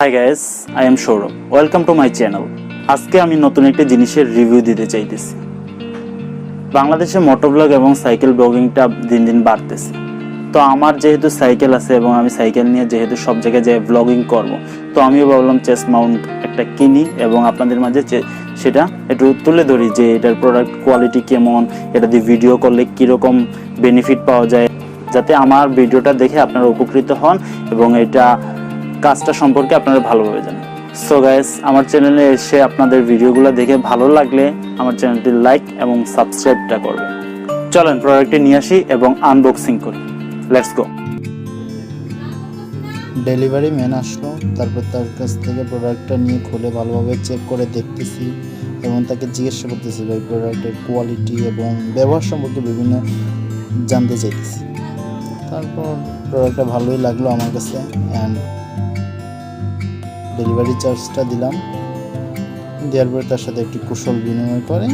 Hi guys, I am shourov. Welcome to my channel. আজকে আমি নতুন একটা জিনিসের রিভিউ দিতে চাইতেছি। বাংলাদেশে মোটো ব্লগ এবং সাইকেল ব্লগিংটা দিন দিন বাড়তেছে। তো আমার যেহেতু সাইকেল আছে এবং আমি সাইকেল নিয়ে যেহেতু সব জায়গায় যাই ব্লগিং করব, তো আমিও ভাবলাম চেস্ট মাউন্ট একটা কিনি এবং আপনাদের মাঝে সেটা একটু তুলে ধরি যে এটার প্রোডাক্ট কোয়ালিটি কেমন, এটা দিয়ে ভিডিও করলে কীরকম বেনিফিট পাওয়া যায়, যাতে আমার ভিডিওটা দেখে আপনারা উপকৃত হন এবং এটা কাজটা সম্পর্কে আপনারা ভালোভাবে জানেন। সো গাইস, আমার চ্যানেলে এসে আপনাদের ভিডিওগুলো দেখে ভালো লাগলে আমার চ্যানেলটি লাইক এবং সাবস্ক্রাইবটা করবেন। চলেন প্রোডাক্টটি নিয়ে আসি এবং আনবক্সিং করি। Let's go. ডেলিভারি ম্যান আসলো, তারপর তার কাছ থেকে প্রোডাক্টটা নিয়ে খুলে ভালোভাবে চেক করে দেখতেছি এবং তাকে জিজ্ঞাসা করতেছি ভাই প্রোডাক্টের কোয়ালিটি এবং ব্যবহার সম্পর্কে বিভিন্ন জানতে চাইতেছি। তারপর প্রোডাক্টটা ভালোই লাগলো আমার কাছে অ্যান্ড ডেলিভারি চার্জটা দিলাম। দেওয়ার পরে তার সাথে একটি কুশল বিনিময় করে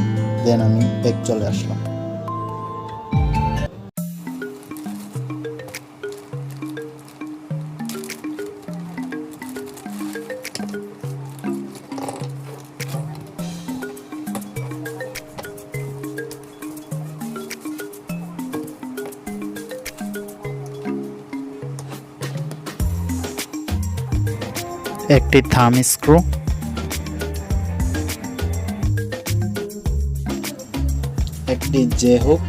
দেন আমি ব্যাক চলে আসলাম। একটি থাম স্ক্রু, একটি জে হুক,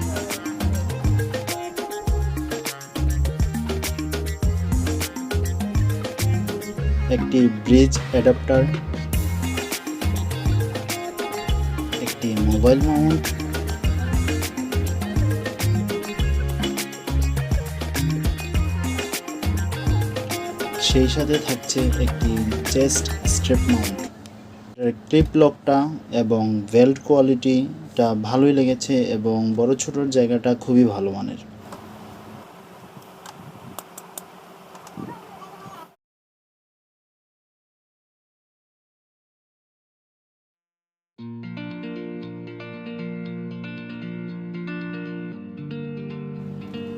একটি ব্রিজ অ্যাডাপ্টার, একটি মোবাইল মাউন্ট, সেই সাথে থাকছে একটি চেস্ট স্ট্রেপ মাউন্ট। ক্লিপ লকটা এবং বেল্ট কোয়ালিটিটা ভালোই লেগেছে এবং বড় ছোটোর জায়গাটা খুবই ভালো মানের।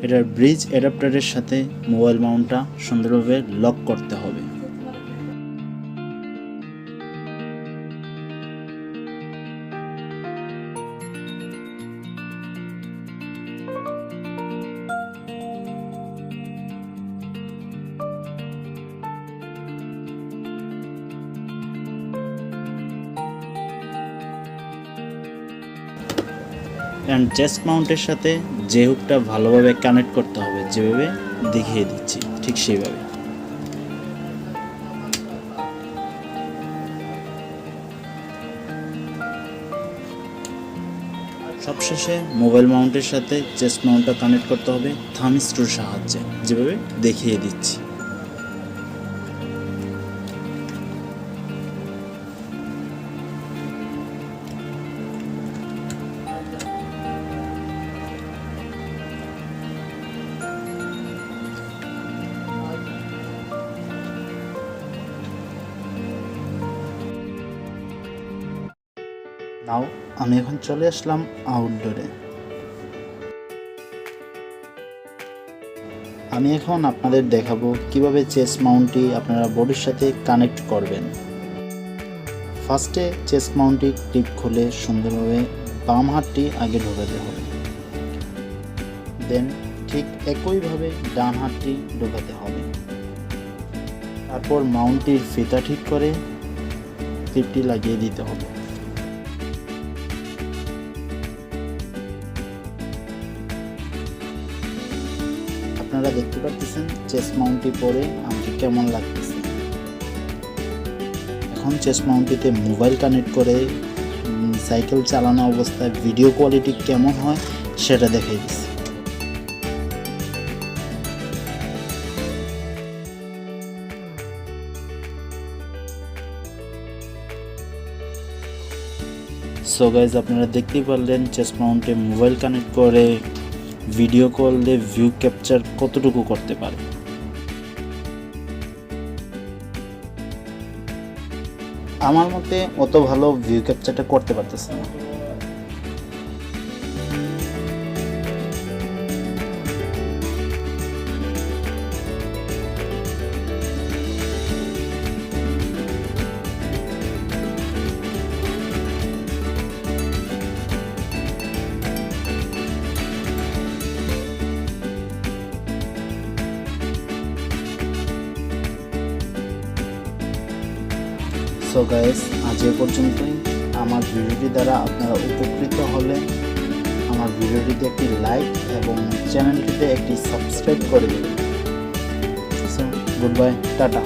এটার ব্রিজ অ্যাডাপ্টারের সাথে মোবাইল মাউন্টটা সুন্দরভাবে লক করতে হবে। অ্যান্ড চেস্ট মাউন্টের সাথে যে হুকটা ভালোভাবে কানেক্ট করতে হবে, যেভাবে দেখিয়ে দিচ্ছি ঠিক সেইভাবে। সবশেষে মোবাইল মাউন্টের সাথে চেস্ট মাউন্টটা কানেক্ট করতে হবে থাম স্ক্রুর সাহায্যে, যেভাবে দেখিয়ে দিচ্ছি। নাও আমি এখন চলে আসলাম আউটডোরে। আমি এখন আপনাদের দেখাবো কিভাবে চেস্ট মাউন্টটি আপনারা বডির সাথে কানেক্ট করবেন। ফার্স্টে চেস্ট মাউন্টটি ক্লিপ খুলে সুন্দরভাবে বাম হাতটি আগে ঢোকাতে হবে, দেন ঠিক একইভাবে ডান হাতটি ঢোকাতে হবে। তারপর মাউন্টটির ফিতা ঠিক করে ক্লিপটি লাগিয়ে দিতে হবে। আপনারা দেখতে পাচ্ছেন চেস্ট মাউন্টটি পরে আমাকে কেমন লাগতেছে। এখন চেস্ট মাউন্টটিতে মোবাইল কানেক্ট করে সাইকেল চালানো অবস্থায় ভিডিও কোয়ালিটি কেমন হয় সেটা দেখাই দিচ্ছি। সো গাইজ, আপনারা দেখতেই পারলেন চেস্ট মাউন্টে মোবাইল কানেক্ট করে ভিডিও কল দিয়ে ভিউ ক্যাপচার কতটুকু করতে পারে। আমার মতে অত ভালো ভিউ ক্যাপচারটা করতে পারতেছে না। সো গাইস, আজ এ পর্যন্তই। আমার ভিডিওটি দ্বারা আপনারা উপকৃত হলে আমার ভিডিওটিতে একটি লাইক এবং চ্যানেলটিতে একটি সাবস্ক্রাইব করে দেবেন। So good bye, tata.